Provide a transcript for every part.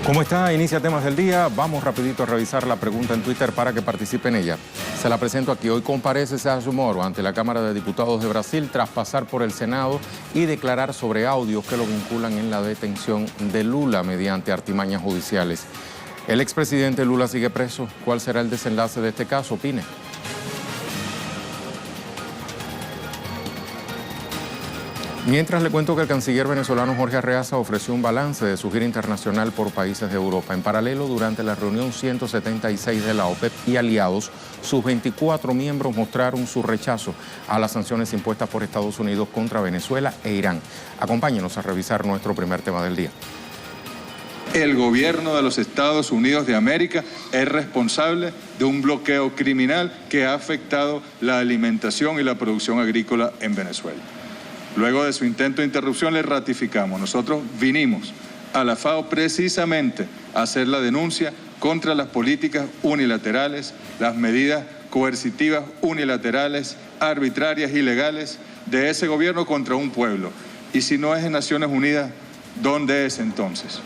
¿Cómo está? Inicia Temas del Día. Vamos rapidito a revisar la pregunta en Twitter para que participe en ella. Se la presento aquí. Hoy comparece Sérgio Moro ante la Cámara de Diputados de Brasil tras pasar por el Senado y declarar sobre audios que lo vinculan en la detención de Lula mediante artimañas judiciales. El expresidente Lula sigue preso. ¿Cuál será el desenlace de este caso? Opine. Mientras le cuento que el canciller venezolano Jorge Arreaza ofreció un balance de su gira internacional por países de Europa. En paralelo, durante la reunión 176 de la OPEP y aliados, sus 24 miembros mostraron su rechazo a las sanciones impuestas por Estados Unidos contra Venezuela e Irán. Acompáñenos a revisar nuestro primer tema del día. El gobierno de los Estados Unidos de América es responsable de un bloqueo criminal que ha afectado la alimentación y la producción agrícola en Venezuela. Luego de su intento de interrupción le ratificamos. Nosotros vinimos a la FAO precisamente a hacer la denuncia contra las políticas unilaterales, las medidas coercitivas unilaterales, arbitrarias, ilegales de ese gobierno contra un pueblo. Y si no es en Naciones Unidas, ¿dónde es entonces?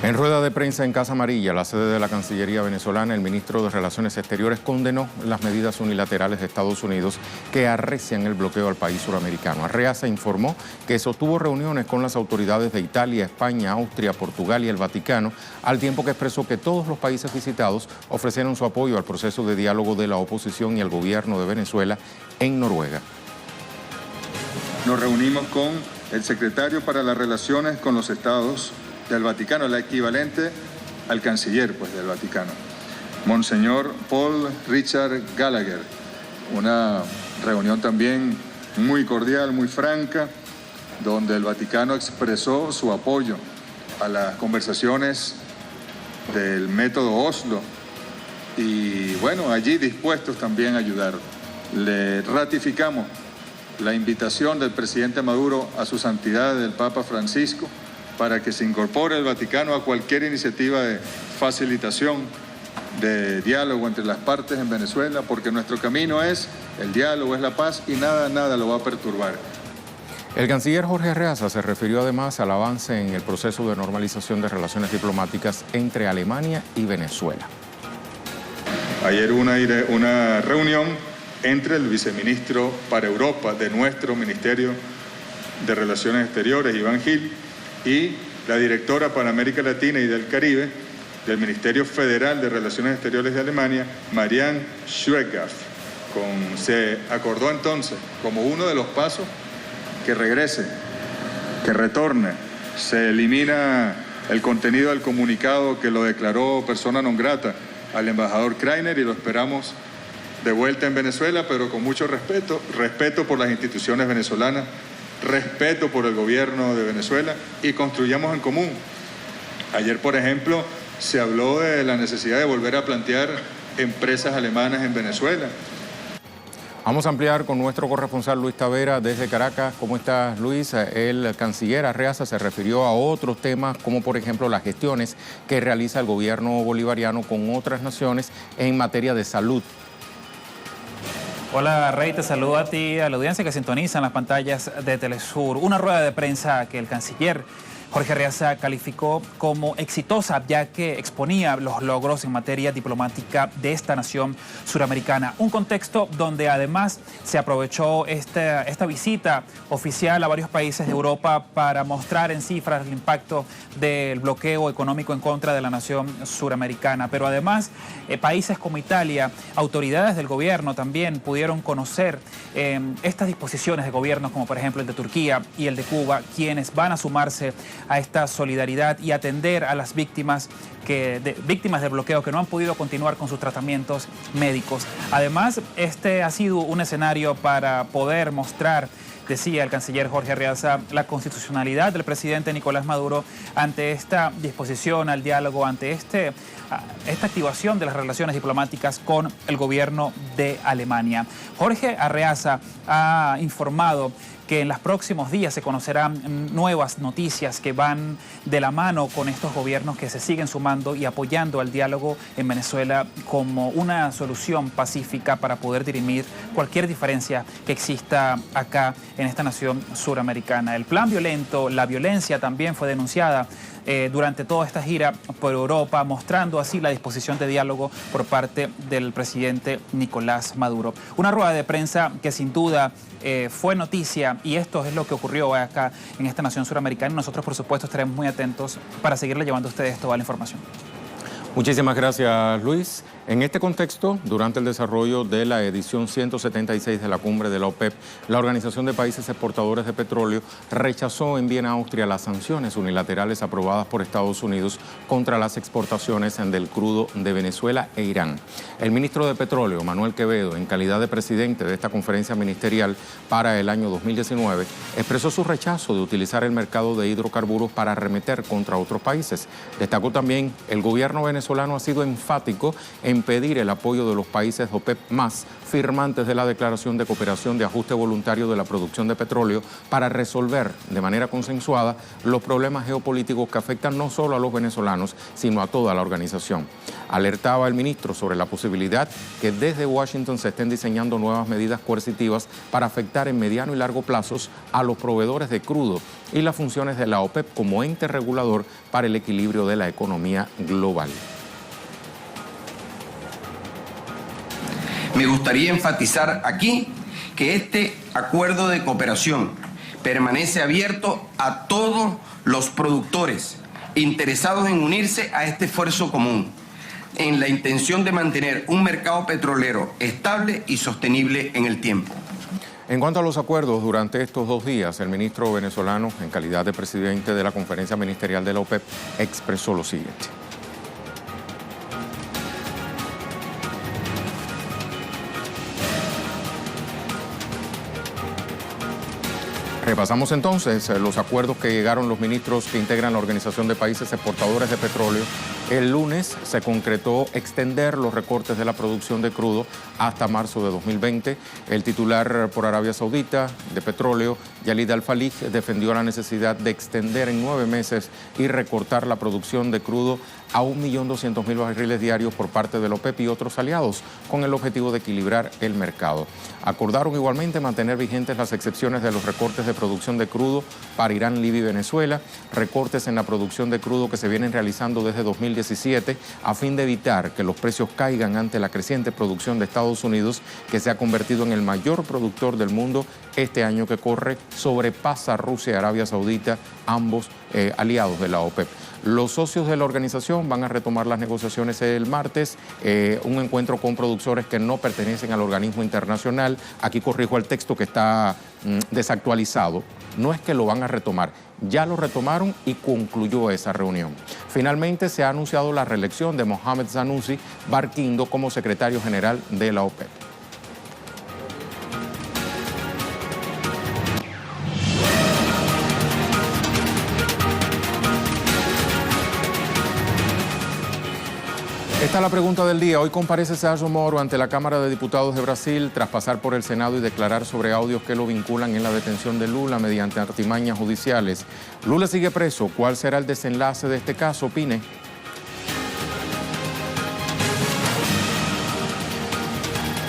En rueda de prensa en Casa Amarilla, la sede de la Cancillería venezolana, el ministro de Relaciones Exteriores condenó las medidas unilaterales de Estados Unidos que arrecian el bloqueo al país suramericano. Arreaza informó que sostuvo reuniones con las autoridades de Italia, España, Austria, Portugal y el Vaticano, al tiempo que expresó que todos los países visitados ofrecieron su apoyo al proceso de diálogo de la oposición y el gobierno de Venezuela en Noruega. Nos reunimos con el secretario para las relaciones con los estados del Vaticano, la equivalente al canciller del Vaticano, Monseñor Paul Richard Gallagher. Una reunión también muy cordial, muy franca, donde el Vaticano expresó su apoyo a las conversaciones del método Oslo y bueno, allí dispuestos también a ayudar. Le ratificamos la invitación del presidente Maduro a su santidad el Papa Francisco para que se incorpore el Vaticano a cualquier iniciativa de facilitación de diálogo entre las partes en Venezuela, porque nuestro camino es el diálogo, es la paz y nada lo va a perturbar. El canciller Jorge Arreaza se refirió además al avance en el proceso de normalización de relaciones diplomáticas entre Alemania y Venezuela. Ayer una reunión entre el viceministro para Europa de nuestro Ministerio de Relaciones Exteriores, Iván Gil, y la directora para América Latina y del Caribe del Ministerio Federal de Relaciones Exteriores de Alemania, Marianne Schweighoff. Se acordó entonces, como uno de los pasos, que regrese, que retorne. Se elimina el contenido del comunicado que lo declaró persona non grata al embajador Kreiner y lo esperamos de vuelta en Venezuela, pero con mucho respeto por las instituciones venezolanas, respeto por el gobierno de Venezuela y construyamos en común. Ayer, por ejemplo, se habló de la necesidad de volver a plantear empresas alemanas en Venezuela. Vamos a ampliar con nuestro corresponsal Luis Tavera desde Caracas. ¿Cómo estás, Luis? El canciller Arreaza se refirió a otros temas, como por ejemplo las gestiones que realiza el gobierno bolivariano con otras naciones en materia de salud. Hola Rey, te saludo a ti, a la audiencia que sintoniza en las pantallas de Telesur. Una rueda de prensa que el canciller Jorge Arreaza calificó como exitosa, ya que exponía los logros en materia diplomática de esta nación suramericana. Un contexto donde además se aprovechó esta visita oficial a varios países de Europa para mostrar en cifras el impacto del bloqueo económico en contra de la nación suramericana. Pero además, países como Italia, autoridades del gobierno también pudieron conocer estas disposiciones de gobiernos como por ejemplo el de Turquía y el de Cuba, quienes van a sumarse a esta solidaridad y atender a las víctimas del bloqueo que no han podido continuar con sus tratamientos médicos. Además, este ha sido un escenario para poder mostrar, decía el canciller Jorge Arreaza, la constitucionalidad del presidente Nicolás Maduro ante esta disposición al diálogo, ante esta activación de las relaciones diplomáticas con el gobierno de Alemania. Jorge Arreaza ha informado que en los próximos días se conocerán nuevas noticias que van de la mano con estos gobiernos que se siguen sumando y apoyando al diálogo en Venezuela como una solución pacífica para poder dirimir cualquier diferencia que exista acá en esta nación suramericana. El plan violento, la violencia también fue denunciada durante toda esta gira por Europa, mostrando así la disposición de diálogo por parte del presidente Nicolás Maduro. Una rueda de prensa que sin duda fue noticia, y esto es lo que ocurrió acá en esta nación suramericana. Nosotros, por supuesto, estaremos muy atentos para seguirle llevando a ustedes toda la información. Muchísimas gracias, Luis. En este contexto, durante el desarrollo de la edición 176 de la cumbre de la OPEP, la Organización de Países Exportadores de Petróleo rechazó en Viena, Austria, las sanciones unilaterales aprobadas por Estados Unidos contra las exportaciones del crudo de Venezuela e Irán. El ministro de Petróleo, Manuel Quevedo, en calidad de presidente de esta conferencia ministerial para el año 2019, expresó su rechazo de utilizar el mercado de hidrocarburos para arremeter contra otros países. Destacó también el gobierno venezolano ha sido enfático en pedir el apoyo de los países OPEP+, firmantes de la Declaración de Cooperación de Ajuste Voluntario de la Producción de Petróleo, para resolver de manera consensuada los problemas geopolíticos que afectan no solo a los venezolanos, sino a toda la organización. Alertaba el ministro sobre la posibilidad que desde Washington se estén diseñando nuevas medidas coercitivas para afectar en mediano y largo plazos a los proveedores de crudo y las funciones de la OPEP como ente regulador para el equilibrio de la economía global. Me gustaría enfatizar aquí que este acuerdo de cooperación permanece abierto a todos los productores interesados en unirse a este esfuerzo común, en la intención de mantener un mercado petrolero estable y sostenible en el tiempo. En cuanto a los acuerdos, durante estos 2 días, el ministro venezolano, en calidad de presidente de la conferencia ministerial de la OPEP, expresó lo siguiente. Repasamos entonces los acuerdos que llegaron los ministros que integran la Organización de Países Exportadores de Petróleo. El lunes se concretó extender los recortes de la producción de crudo hasta marzo de 2020. El titular por Arabia Saudita de petróleo, Khalid Al-Falih, defendió la necesidad de extender en 9 meses y recortar la producción de crudo a 1.200.000 barriles diarios por parte de la OPEP y otros aliados, con el objetivo de equilibrar el mercado. Acordaron igualmente mantener vigentes las excepciones de los recortes de producción de crudo para Irán, Libia y Venezuela, recortes en la producción de crudo que se vienen realizando desde 2017 a fin de evitar que los precios caigan ante la creciente producción de Estados Unidos, que se ha convertido en el mayor productor del mundo este año que corre, sobrepasa a Rusia y Arabia Saudita, ambos aliados de la OPEP. Los socios de la organización van a retomar las negociaciones el martes, un encuentro con productores que no pertenecen al organismo internacional. Aquí corrijo el texto que está desactualizado. No es que lo van a retomar, ya lo retomaron y concluyó esa reunión. Finalmente se ha anunciado la reelección de Mohamed Zanussi Barquindo como secretario general de la OPEP. Esta es la pregunta del día. Hoy comparece Sérgio Moro ante la Cámara de Diputados de Brasil tras pasar por el Senado y declarar sobre audios que lo vinculan en la detención de Lula mediante artimañas judiciales. Lula sigue preso. ¿Cuál será el desenlace de este caso? Opine.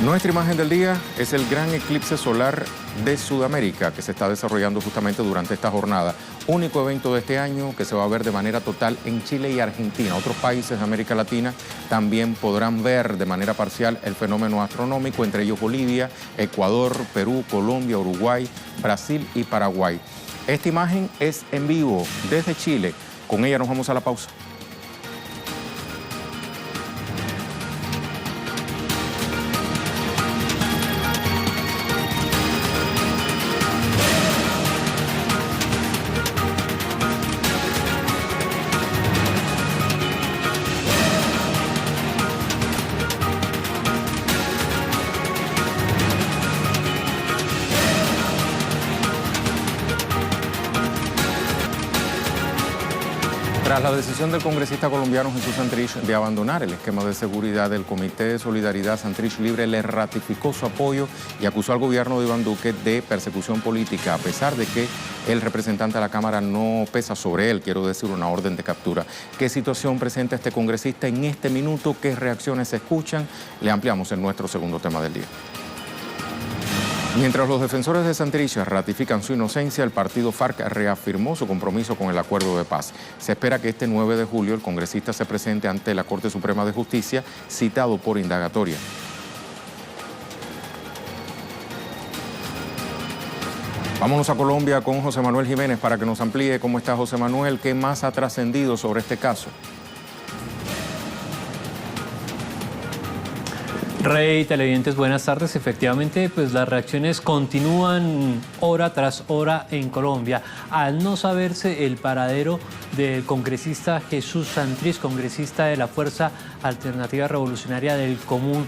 Nuestra imagen del día es el gran eclipse solar de Sudamérica que se está desarrollando justamente durante esta jornada. Único evento de este año que se va a ver de manera total en Chile y Argentina. Otros países de América Latina también podrán ver de manera parcial el fenómeno astronómico, entre ellos Bolivia, Ecuador, Perú, Colombia, Uruguay, Brasil y Paraguay. Esta imagen es en vivo desde Chile. Con ella nos vamos a la pausa. Tras la decisión del congresista colombiano Jesús Santrich de abandonar el esquema de seguridad, el Comité de Solidaridad Santrich Libre le ratificó su apoyo y acusó al gobierno de Iván Duque de persecución política, a pesar de que el representante de la Cámara no pesa sobre él, quiero decir, una orden de captura. ¿Qué situación presenta este congresista en este minuto? ¿Qué reacciones se escuchan? Le ampliamos en nuestro segundo tema del día. Mientras los defensores de Santrich ratifican su inocencia, el partido FARC reafirmó su compromiso con el acuerdo de paz. Se espera que este 9 de julio el congresista se presente ante la Corte Suprema de Justicia, citado por indagatoria. Vámonos a Colombia con José Manuel Jiménez para que nos amplíe. ¿Cómo está, José Manuel? ¿Qué más ha trascendido sobre este caso? Rey, televidentes, buenas tardes. Efectivamente, pues las reacciones continúan hora tras hora en Colombia. Al no saberse el paradero del congresista Jesús Santrich, congresista de la Fuerza Alternativa Revolucionaria del Común,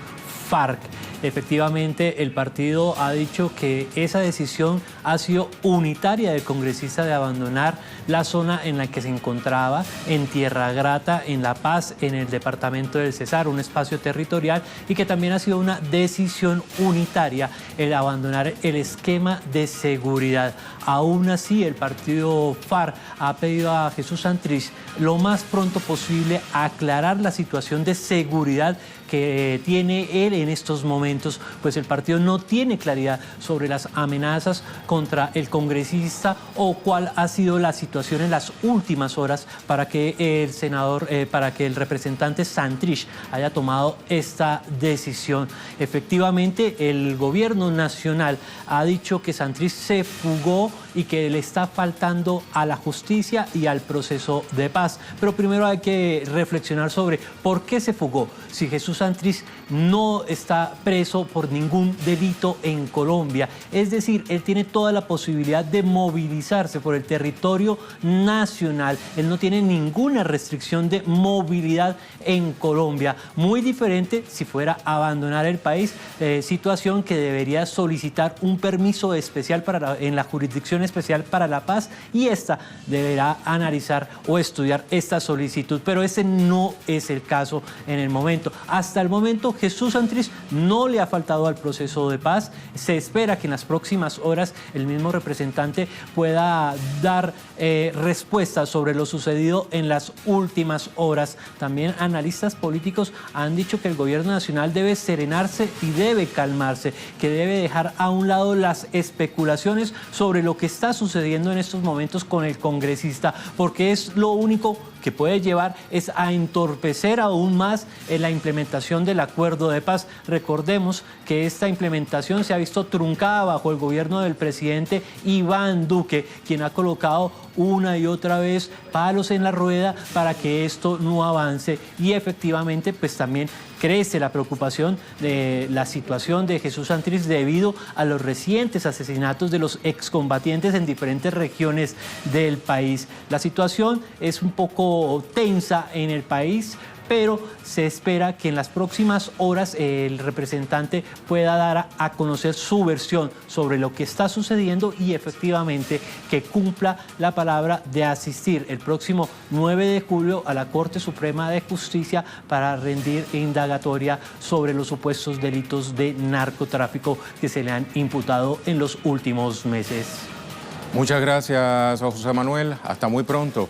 FARC. Efectivamente, el partido ha dicho que esa decisión ha sido unitaria del congresista de abandonar la zona en la que se encontraba, en Tierra Grata, en La Paz, en el departamento del Cesar, un espacio territorial, y que también ha sido una decisión unitaria el abandonar el esquema de seguridad. Aún así, el partido FARC ha pedido a Jesús Santrich lo más pronto posible aclarar la situación de seguridad que tiene él en estos momentos, pues el partido no tiene claridad sobre las amenazas contra el congresista o cuál ha sido la situación en las últimas horas para que el senador, para que el representante Santrich haya tomado esta decisión. Efectivamente, el gobierno nacional ha dicho que Santrich se fugó y que le está faltando a la justicia y al proceso de paz. Pero primero hay que reflexionar sobre por qué se fugó. Si Jesús Santrich no está preso por ningún delito en Colombia, es decir, él tiene toda la posibilidad de movilizarse por el territorio nacional. Él no tiene ninguna restricción de movilidad en Colombia. Muy diferente si fuera a abandonar el país, situación que debería solicitar un permiso especial en la Jurisdicción Especial para la Paz, y esta deberá analizar o estudiar esta solicitud. Pero ese no es el caso en el momento. Hasta el momento, Jesús Santrich no le ha faltado al proceso de paz. Se espera que en las próximas horas el mismo representante pueda dar respuestas sobre lo sucedido en las últimas horas. También analistas políticos han dicho que el gobierno nacional debe serenarse y debe calmarse, que debe dejar a un lado las especulaciones sobre lo que está sucediendo en estos momentos con el congresista, porque es lo único que puede llevar es a entorpecer aún más en la implementación del acuerdo de paz. Recordemos que esta implementación se ha visto truncada bajo el gobierno del presidente Iván Duque, quien ha colocado una y otra vez palos en la rueda para que esto no avance, y efectivamente pues también crece la preocupación de la situación de Jesús Santrich debido a los recientes asesinatos de los excombatientes en diferentes regiones del país. La situación es un poco tensa en el país, pero se espera que en las próximas horas el representante pueda dar a conocer su versión sobre lo que está sucediendo y efectivamente que cumpla la palabra de asistir el próximo 9 de julio a la Corte Suprema de Justicia para rendir indagatoria sobre los supuestos delitos de narcotráfico que se le han imputado en los últimos meses. Muchas gracias, José Manuel. Hasta muy pronto.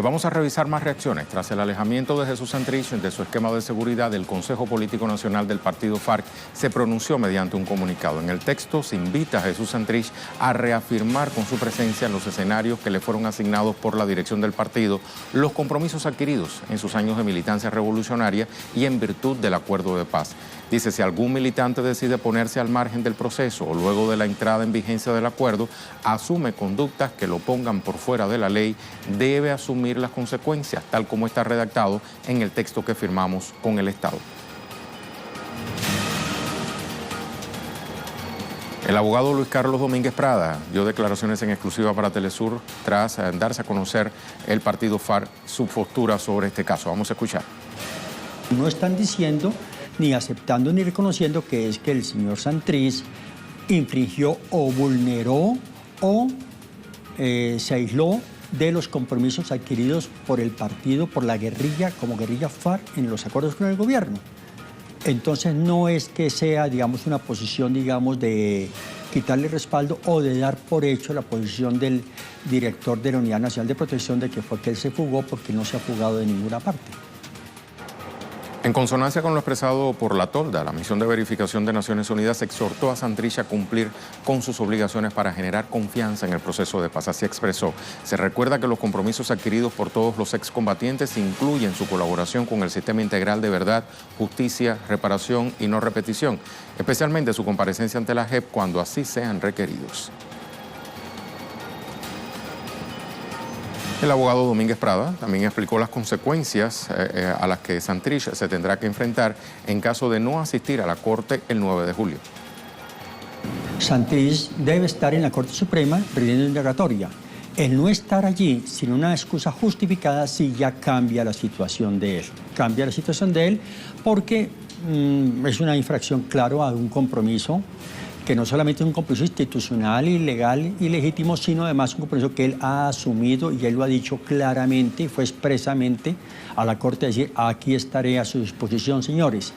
Vamos a revisar más reacciones. Tras el alejamiento de Jesús Santrich de su esquema de seguridad, el Consejo Político Nacional del partido FARC se pronunció mediante un comunicado. En el texto se invita a Jesús Santrich a reafirmar con su presencia en los escenarios que le fueron asignados por la dirección del partido los compromisos adquiridos en sus años de militancia revolucionaria y en virtud del acuerdo de paz. Dice, si algún militante decide ponerse al margen del proceso o luego de la entrada en vigencia del acuerdo, asume conductas que lo pongan por fuera de la ley, debe asumir las consecuencias, tal como está redactado en el texto que firmamos con el Estado. El abogado Luis Carlos Domínguez Prada dio declaraciones en exclusiva para Telesur tras darse a conocer el partido FARC su postura sobre este caso. Vamos a escuchar. No están diciendo ni aceptando ni reconociendo que es que el señor Santrich infringió o vulneró o se aisló de los compromisos adquiridos por el partido, por la guerrilla, como guerrilla FARC, en los acuerdos con el gobierno. Entonces no es que sea, digamos, una posición, digamos, de quitarle respaldo o de dar por hecho la posición del director de la Unidad Nacional de Protección de que fue que él se fugó, porque no se ha fugado de ninguna parte. En consonancia con lo expresado por la tolda, la misión de verificación de Naciones Unidas exhortó a Santrich a cumplir con sus obligaciones para generar confianza en el proceso de paz. Así expresó. Se recuerda que los compromisos adquiridos por todos los excombatientes incluyen su colaboración con el sistema integral de verdad, justicia, reparación y no repetición, especialmente su comparecencia ante la JEP cuando así sean requeridos. El abogado Domínguez Prada también explicó las consecuencias a las que Santrich se tendrá que enfrentar en caso de no asistir a la Corte el 9 de julio. Santrich debe estar en la Corte Suprema rindiendo indagatoria. El no estar allí sin una excusa justificada sí ya cambia la situación de él. Cambia la situación de él porque es una infracción, claro, a un compromiso que no solamente es un compromiso institucional y legal y legítimo, sino además un compromiso que él ha asumido y él lo ha dicho claramente y fue expresamente a la Corte a decir: aquí estaré a su disposición, señores.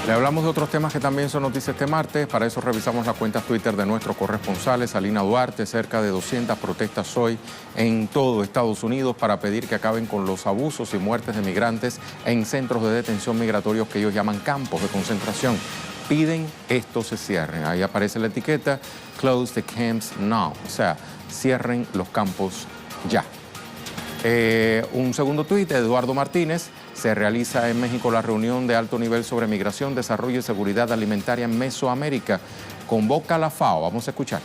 Le hablamos de otros temas que también son noticias este martes. Para eso revisamos las cuentas Twitter de nuestros corresponsales. Alina Duarte, cerca de 200 protestas hoy en todo Estados Unidos para pedir que acaben con los abusos y muertes de migrantes en centros de detención migratorios que ellos llaman campos de concentración. Piden esto se cierren. Ahí aparece la etiqueta Close the camps now. O sea, cierren los campos ya. Un segundo tuit, Eduardo Martínez. Se realiza en México la reunión de alto nivel sobre migración, desarrollo y seguridad alimentaria en Mesoamérica. Convoca a la FAO. Vamos a escuchar.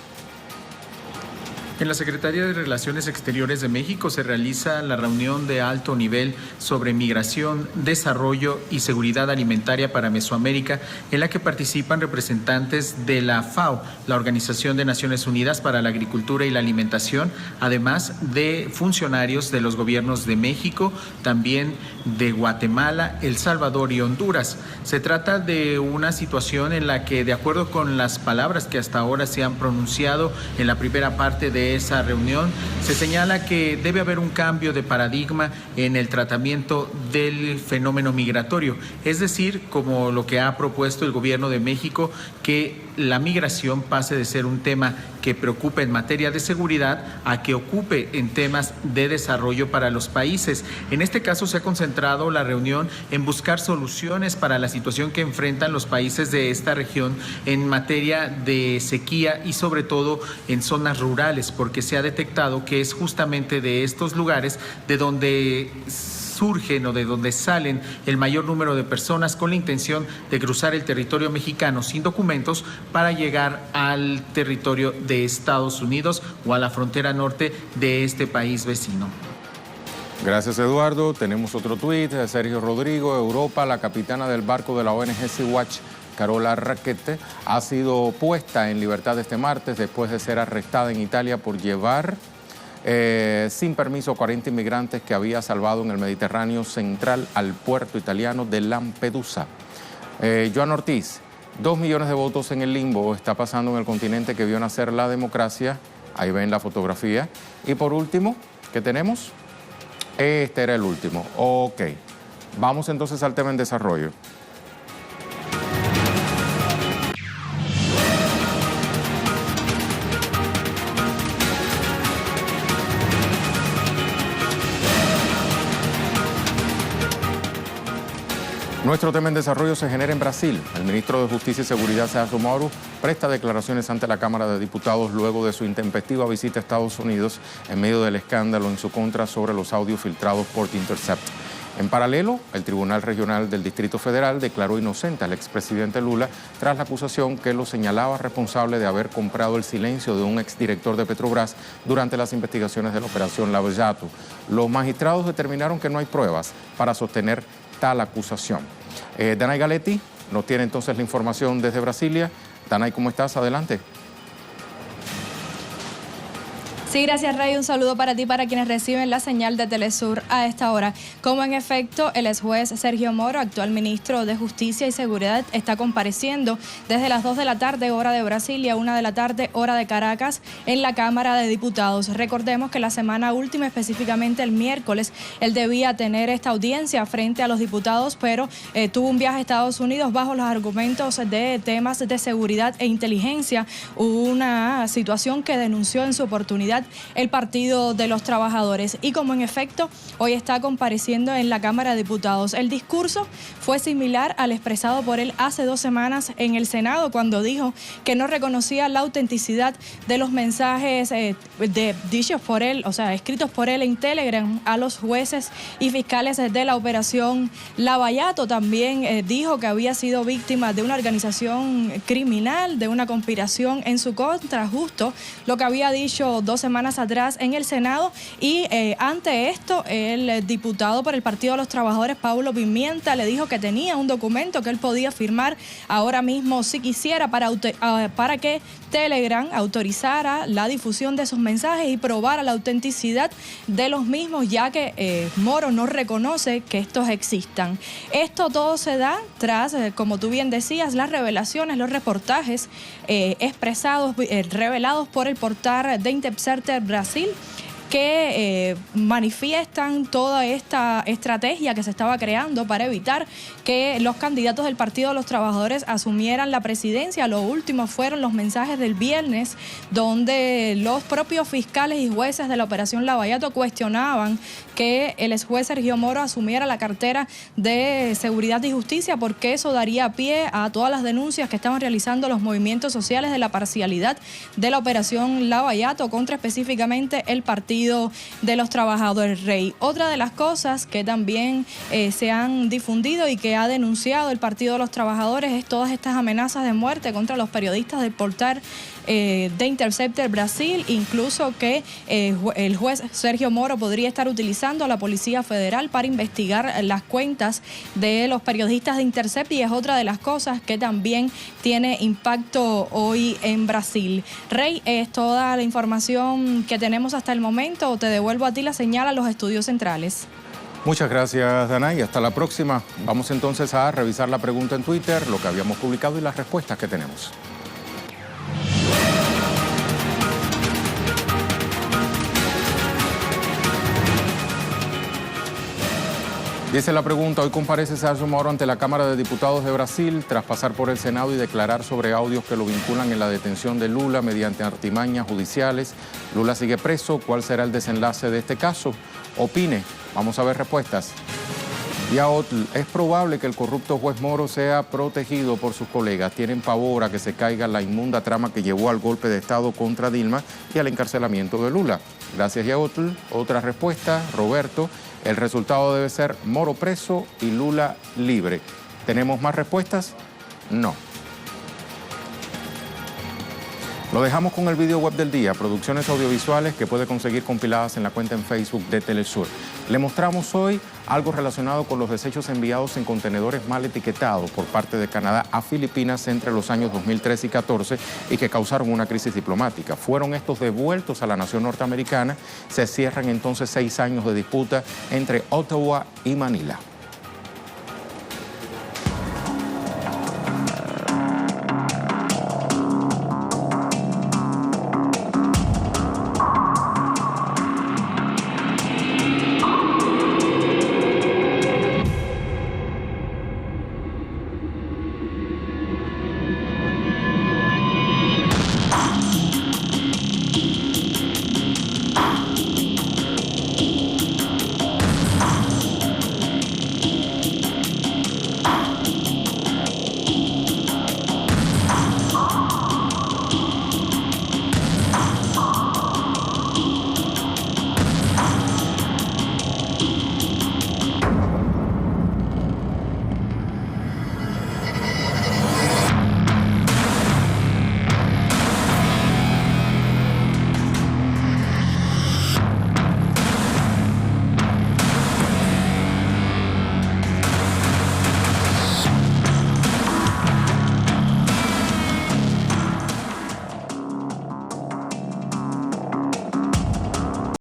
En la Secretaría de Relaciones Exteriores de México se realiza la reunión de alto nivel sobre migración, desarrollo y seguridad alimentaria para Mesoamérica, en la que participan representantes de la FAO, la Organización de Naciones Unidas para la Agricultura y la Alimentación, además de funcionarios de los gobiernos de México, también de Guatemala, El Salvador y Honduras. Se trata de una situación en la que, de acuerdo con las palabras que hasta ahora se han pronunciado en la primera parte de esa reunión, se señala que debe haber un cambio de paradigma en el tratamiento del fenómeno migratorio, es decir, como lo que ha propuesto el gobierno de México, que la migración pase de ser un tema que preocupe en materia de seguridad a que ocupe en temas de desarrollo para los países. En este caso se ha concentrado la reunión en buscar soluciones para la situación que enfrentan los países de esta región en materia de sequía y sobre todo en zonas rurales, porque se ha detectado que es justamente de estos lugares de donde surgen o de donde salen el mayor número de personas con la intención de cruzar el territorio mexicano sin documentos para llegar al territorio de Estados Unidos o a la frontera norte de este país vecino. Gracias, Eduardo. Tenemos otro tuit de Sergio Rodrigo. Europa, la capitana del barco de la ONG Sea-Watch, Carola Rackete, ha sido puesta en libertad este martes después de ser arrestada en Italia por llevar sin permiso 40 inmigrantes que había salvado en el Mediterráneo central al puerto italiano de Lampedusa. Joan Ortiz, 2 millones de votos en el limbo está pasando en el continente que vio nacer la democracia. Ahí ven la fotografía. Y por último, ¿qué tenemos? Este era el último. Ok. Vamos entonces al tema en desarrollo. Nuestro tema en desarrollo se genera en Brasil. El ministro de Justicia y Seguridad, Sérgio Moro, presta declaraciones ante la Cámara de Diputados luego de su intempestiva visita a Estados Unidos en medio del escándalo en su contra sobre los audios filtrados por The Intercept. En paralelo, el Tribunal Regional del Distrito Federal declaró inocente al expresidente Lula tras la acusación que lo señalaba responsable de haber comprado el silencio de un exdirector de Petrobras durante las investigaciones de la Operación Lava Jato. Los magistrados determinaron que no hay pruebas para sostener tal acusación. Danay Galetti nos tiene entonces la información desde Brasilia. Danay, ¿cómo estás? Adelante. Sí, gracias, Rey. Un saludo para ti, para quienes reciben la señal de Telesur a esta hora. Como en efecto, el ex juez Sergio Moro, actual ministro de Justicia y Seguridad, está compareciendo desde las 2 de la tarde, hora de Brasil, y a 1 de la tarde, hora de Caracas, en la Cámara de Diputados. Recordemos que la semana última, específicamente el miércoles, él debía tener esta audiencia frente a los diputados, pero tuvo un viaje a Estados Unidos bajo los argumentos de temas de seguridad e inteligencia, una situación que denunció en su oportunidad el Partido de los Trabajadores. Y como en efecto hoy está compareciendo en la Cámara de Diputados, el discurso fue similar al expresado por él hace 2 semanas en el Senado, cuando dijo que no reconocía la autenticidad de los mensajes dichos por él, o sea, escritos por él en Telegram a los jueces y fiscales de la operación Lavallato. También dijo que había sido víctima de una organización criminal, de una conspiración en su contra, justo lo que había dicho 2 semanas atrás en el Senado. Y ante esto, el diputado por el Partido de los Trabajadores, Paulo Pimienta, le dijo que tenía un documento que él podía firmar ahora mismo si quisiera para que Telegram autorizara la difusión de esos mensajes y probara la autenticidad de los mismos, ya que Moro no reconoce que estos existan. Esto todo se da tras, como tú bien decías, las revelaciones, los reportajes expresados, revelados por el portal de Interceptor Brasil, que manifiestan toda esta estrategia que se estaba creando para evitar que los candidatos del Partido de los Trabajadores asumieran la presidencia. Lo último fueron los mensajes del viernes, donde los propios fiscales y jueces de la operación Lavallato cuestionaban que el ex juez Sergio Moro asumiera la cartera de Seguridad y Justicia, porque eso daría pie a todas las denuncias que estaban realizando los movimientos sociales de la parcialidad de la operación Lavallato contra específicamente el Partido de los Trabajadores, Rey. Otra de las cosas que también se han difundido y que ha denunciado el Partido de los Trabajadores es todas estas amenazas de muerte contra los periodistas del portal de Interceptor Brasil, incluso que el juez Sergio Moro podría estar utilizando a la Policía Federal para investigar las cuentas de los periodistas de Intercept, y es otra de las cosas que también tiene impacto hoy en Brasil. Rey, es toda la información que tenemos hasta el momento. Te devuelvo a ti la señal a los estudios centrales. Muchas gracias, Danay. Hasta la próxima. Vamos entonces a revisar la pregunta en Twitter, lo que habíamos publicado y las respuestas que tenemos. Dice la pregunta: hoy comparece Sergio Moro ante la Cámara de Diputados de Brasil tras pasar por el Senado y declarar sobre audios que lo vinculan en la detención de Lula mediante artimañas judiciales. Lula sigue preso. ¿Cuál será el desenlace de este caso? Opine. Vamos a ver respuestas. Yaotl: es probable que el corrupto juez Moro sea protegido por sus colegas. Tienen pavor a que se caiga la inmunda trama que llevó al golpe de Estado contra Dilma y al encarcelamiento de Lula. Gracias, Yaotl. Otra respuesta, Roberto: el resultado debe ser Moro preso y Lula libre. ¿Tenemos más respuestas? No. Lo dejamos con el video web del día, producciones audiovisuales que puede conseguir compiladas en la cuenta en Facebook de Telesur. Le mostramos hoy algo relacionado con los desechos enviados en contenedores mal etiquetados por parte de Canadá a Filipinas entre los años 2013 y 2014 y que causaron una crisis diplomática. Fueron estos devueltos a la nación norteamericana. Se cierran entonces 6 años de disputa entre Ottawa y Manila.